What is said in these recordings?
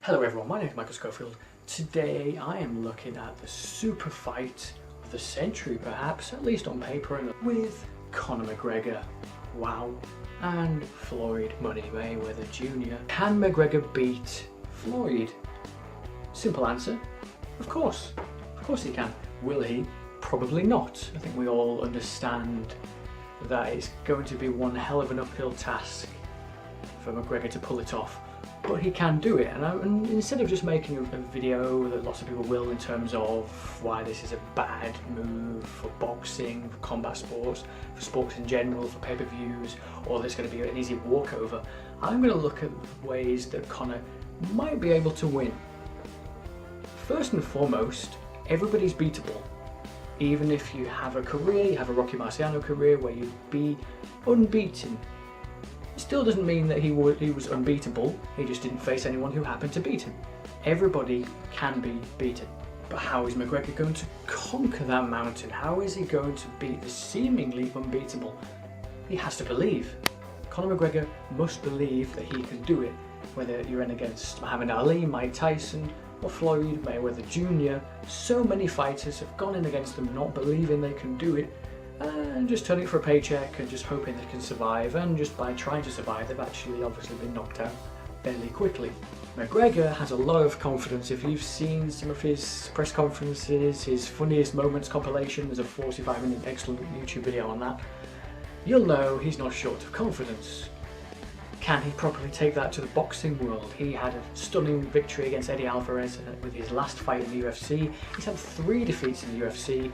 Hello everyone, my name is Michael Schofield. Today I am looking at the super fight of the century perhaps, at least on paper, with Conor McGregor, wow, and Floyd Money Mayweather Jr. Can McGregor beat Floyd? Simple answer, of course he can. Will he? Probably not. I think we all understand that it's going to be one hell of an uphill task for McGregor to pull it off. But he can do it, and instead of just making a video that lots of people will in terms of why this is a bad move for boxing, for combat sports, for sports in general, for pay-per-views, or that it's going to be an easy walkover, I'm going to look at ways that Conor might be able to win. First and foremost, everybody's beatable. Even if you have a career, you have a Rocky Marciano career where you'd be unbeaten, it still doesn't mean that he was unbeatable. He just didn't face anyone who happened to beat him. Everybody can be beaten. But how is McGregor going to conquer that mountain? How is he going to beat the seemingly unbeatable? He has to believe. Conor McGregor must believe that he can do it. Whether you're in against Muhammad Ali, Mike Tyson, or Floyd Mayweather Jr., so many fighters have gone in against them not believing they can do it, and just turning for a paycheck and just hoping they can survive, and just by trying to survive they've actually obviously been knocked out fairly quickly. McGregor has a lot of confidence. If you've seen some of his press conferences, his funniest moments compilation, there's a 45-minute excellent YouTube video on that, you'll know he's not short of confidence. Can he properly take that to the boxing world? He had a stunning victory against Eddie Alvarez with his last fight in the UFC. He's had 3 defeats in the UFC,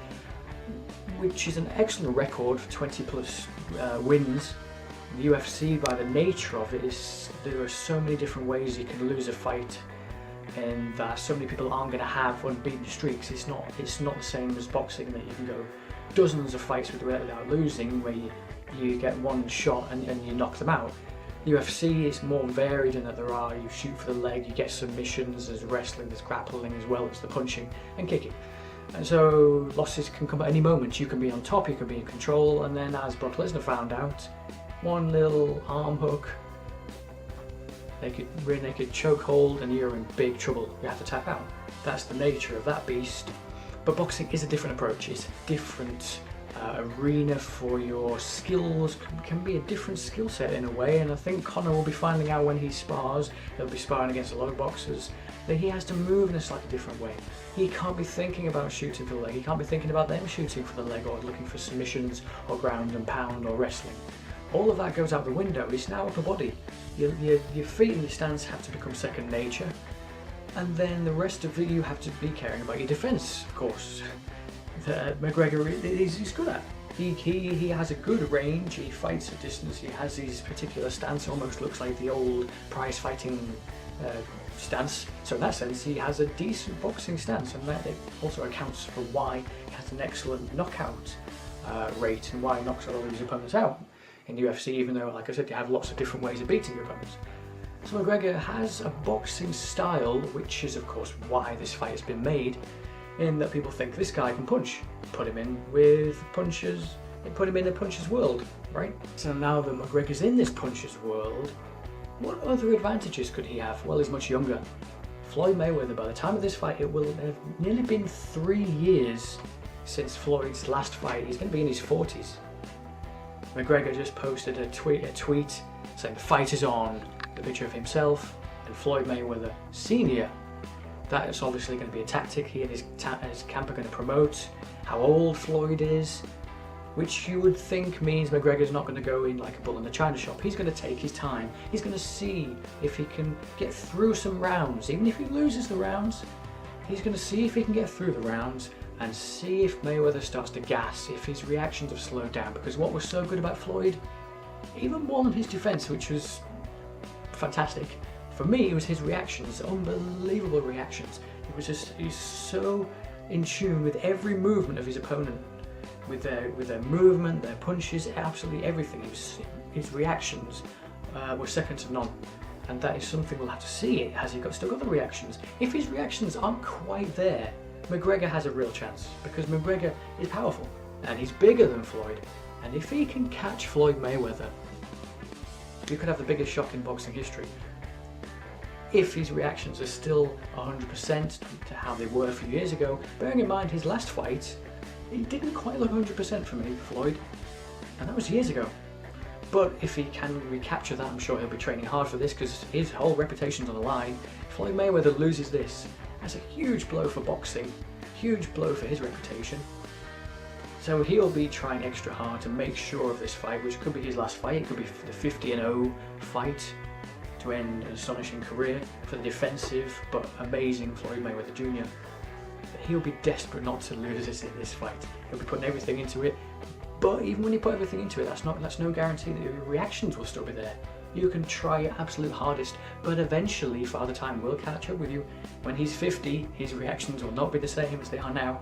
which is an excellent record for 20 plus wins. The UFC, by the nature of it, there are so many different ways you can lose a fight, and that so many people aren't going to have unbeaten streaks. It's not the same as boxing, that you can go dozens of fights without losing, where you get one shot and you knock them out. The UFC is more varied in that you shoot for the leg, you get submissions, there's wrestling, there's grappling as well as the punching and kicking. And so losses can come at any moment. You can be on top, you can be in control, and then as Brock Lesnar found out, one little arm hook, rear naked choke hold, and you're in big trouble. You have to tap out. That's the nature of that beast. But boxing is a different approach. It's a different arena for your skills, can be a different skill set in a way, and I think Conor will be finding out when he spars, he'll be sparring against a lot of boxers, that he has to move in a slightly different way. He can't be thinking about shooting for the leg, he can't be thinking about them shooting for the leg or looking for submissions or ground and pound or wrestling. All of that goes out the window. It's now upper body. Your feet and your stance have to become second nature, and then the rest of it you have to be caring about your defence, of course. That McGregor he's good at. He has a good range, he fights at distance, he has his particular stance, almost looks like the old prize fighting stance. So in that sense he has a decent boxing stance, and that also accounts for why he has an excellent knockout rate and why he knocks a lot of his opponents out in UFC, even though, like I said, you have lots of different ways of beating your opponents. So McGregor has a boxing style, which is of course why this fight has been made, in that people think this guy can punch. Put him in with punchers, put him in a puncher's world, right? So now that McGregor's in this puncher's world, what other advantages could he have? Well, he's much younger. Floyd Mayweather, by the time of this fight, it will have nearly been 3 years since Floyd's last fight. He's going to be in his 40s. McGregor just posted a tweet saying the fight is on, the picture of himself and Floyd Mayweather Sr. That is obviously going to be a tactic he and his camp are going to promote, how old Floyd is, which you would think means McGregor's not going to go in like a bull in a china shop. He's going to take his time. He's going to see if he can get through some rounds. Even if he loses the rounds, he's going to see if he can get through the rounds and see if Mayweather starts to gas, if his reactions have slowed down. Because what was so good about Floyd, even more than his defense, which was fantastic, for me, it was his reactions, unbelievable reactions. He's so in tune with every movement of his opponent, with their movement, their punches, absolutely everything. His reactions were second to none, and that is something we'll have to see. Has he still got the reactions? If his reactions aren't quite there, McGregor has a real chance, because McGregor is powerful and he's bigger than Floyd, and if he can catch Floyd Mayweather, you could have the biggest shock in boxing history. if his reactions are still 100% to how they were a few years ago. Bearing in mind his last fight, it didn't quite look 100% for me, Floyd, and that was years ago. But if he can recapture that, I'm sure he'll be training hard for this, because his whole reputation's on the line. If Floyd Mayweather loses this, that's a huge blow for boxing, huge blow for his reputation. So he'll be trying extra hard to make sure of this fight, which could be his last fight. It could be the 50-0 fight to end an astonishing career for the defensive but amazing Floyd Mayweather Jr. But he'll be desperate not to lose this fight. He'll be putting everything into it. But even when you put everything into it, that's no guarantee that your reactions will still be there. You can try your absolute hardest, but eventually Father Time will catch up with you. When he's 50, his reactions will not be the same as they are now.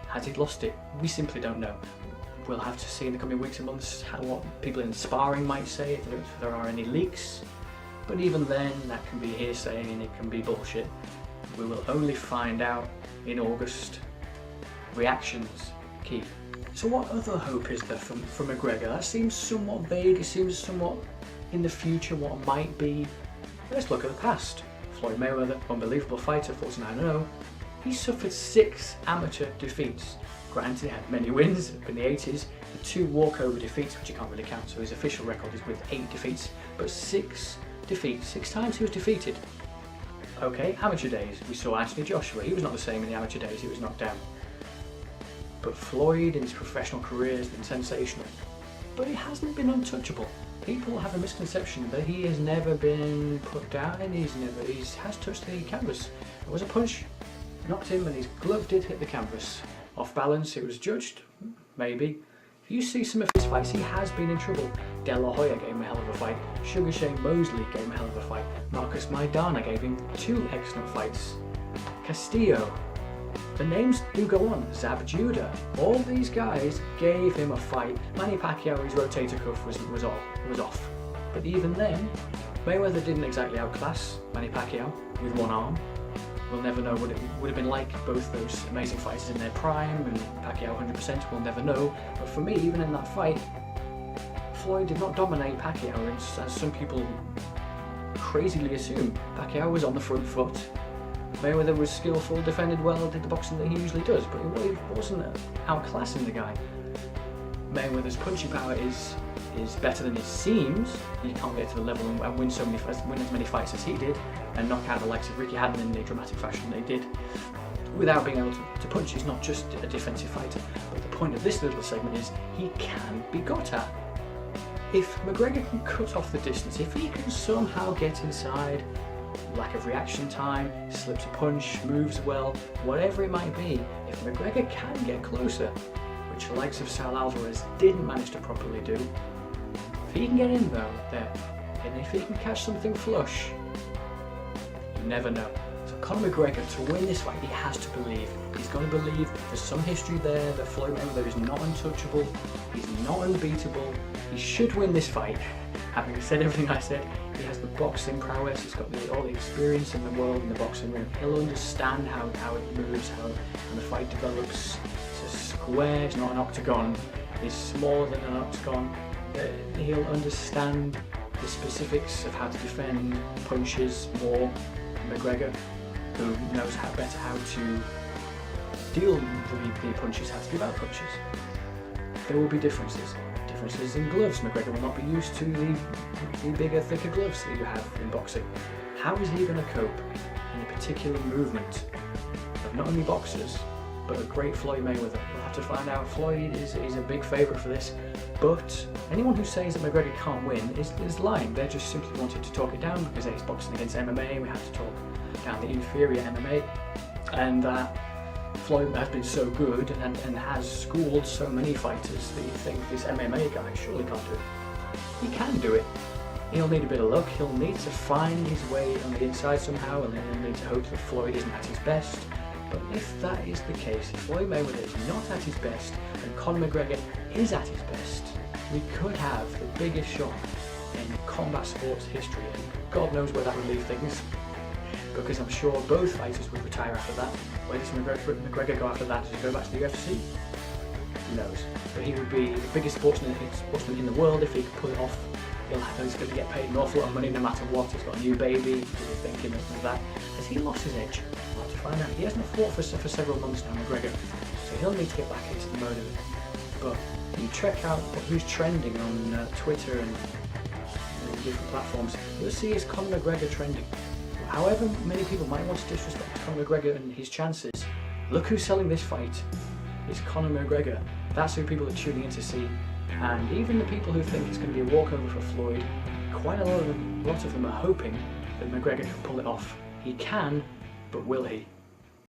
Has he lost it? We simply don't know. We'll have to see in the coming weeks and months what people in sparring might say, if there are any leaks. But even then, that can be hearsay and it can be bullshit. We will only find out in August. Reactions, key. So what other hope is there from McGregor? That seems somewhat vague, it seems somewhat in the future what it might be. Let's look at the past. Floyd Mayweather, unbelievable fighter, 49-0. He suffered 6 amateur defeats. Granted, he had many wins in the 80s, and 2 walkover defeats, which you can't really count, so his official record is with 8 defeats, but 6 defeats, 6 times he was defeated. Okay, amateur days, we saw Anthony Joshua, he was not the same in the amateur days, he was knocked down. But Floyd in his professional career has been sensational, but he hasn't been untouchable. People have a misconception that he has never been put down, and he has touched the canvas. There was a punch, knocked him, and his glove did hit the canvas. Off balance, it was judged, maybe. If you see some of his fights, he has been in trouble. De La Hoya gave him a hell of a fight. Sugar Shane Mosley gave him a hell of a fight. Marcus Maidana gave him 2 excellent fights. Castillo. The names do go on. Zab Judah. All these guys gave him a fight. Manny Pacquiao, his rotator cuff was off. But even then, Mayweather didn't exactly outclass Manny Pacquiao with one arm. We'll never know what it would have been like, both those amazing fighters in their prime, and Pacquiao 100%, we'll never know. But for me, even in that fight, Floyd did not dominate Pacquiao, as some people crazily assume. Pacquiao was on the front foot. Mayweather was skillful, defended well, did the boxing that he usually does, but he wasn't outclassing the guy. Mayweather's punching power is better than it seems. You can't get to the level and win as many fights as he did, and knock out the likes of Ricky Hatton in the dramatic fashion they did, without being able to punch. He's not just a defensive fighter. But the point of this little segment is he can be got at. If McGregor can cut off the distance, if he can somehow get inside, lack of reaction time, slips a punch, moves well, whatever it might be, if McGregor can get closer, which the likes of Sal Alvarez didn't manage to properly do, if he can get in though, there, and if he can catch something flush, you never know. So Conor McGregor, to win this fight, he has to believe. He's got to believe there's some history there, that Floyd Mayweather is not untouchable, he's not unbeatable. He should win this fight. Having said everything I said, he has the boxing prowess, he's got all the experience in the world in the boxing ring. He'll understand how it moves, how the fight develops. It's a square, it's not an octagon. It's smaller than an octagon. He'll understand the specifics of how to defend punches more than McGregor, who knows better how to deal with the punches, how to give out punches. There will be differences in gloves. McGregor will not be used to the bigger, thicker gloves that you have in boxing. How is he going to cope in a particular movement of not only boxers, but a great Floyd Mayweather? We'll have to find out. Floyd is a big favourite for this, but anyone who says that McGregor can't win is lying. They're just simply wanting to talk it down because it's boxing against MMA, we have to talk down the inferior MMA, and Floyd has been so good and has schooled so many fighters that you think this MMA guy surely can't do it. He can do it. He'll need a bit of luck, he'll need to find his way on the inside somehow, and then he'll need to hope that Floyd isn't at his best. But if that is the case, if Floyd Mayweather is not at his best and Conor McGregor is at his best, we could have the biggest shock in combat sports history, and God knows where that would leave things, because I'm sure both fighters would retire after that. Where does McGregor go after that? Does he go back to the UFC? Who knows? But he would be the biggest sportsman in the world if he could pull it off He's going to get paid an awful lot of money no matter what. He's got a new baby. People are thinking of that. Has he lost his edge? We'll have to find out. He hasn't fought for several months now, McGregor, so he'll need to get back into the mode of it. But you check out who's trending on Twitter and different platforms. You'll see is Conor McGregor trending. However many people might want to disrespect Conor McGregor and his chances, look who's selling this fight. It's Conor McGregor. That's who people are tuning in to see. And even the people who think it's going to be a walkover for Floyd, quite a lot of them are hoping that McGregor can pull it off. He can, but will he?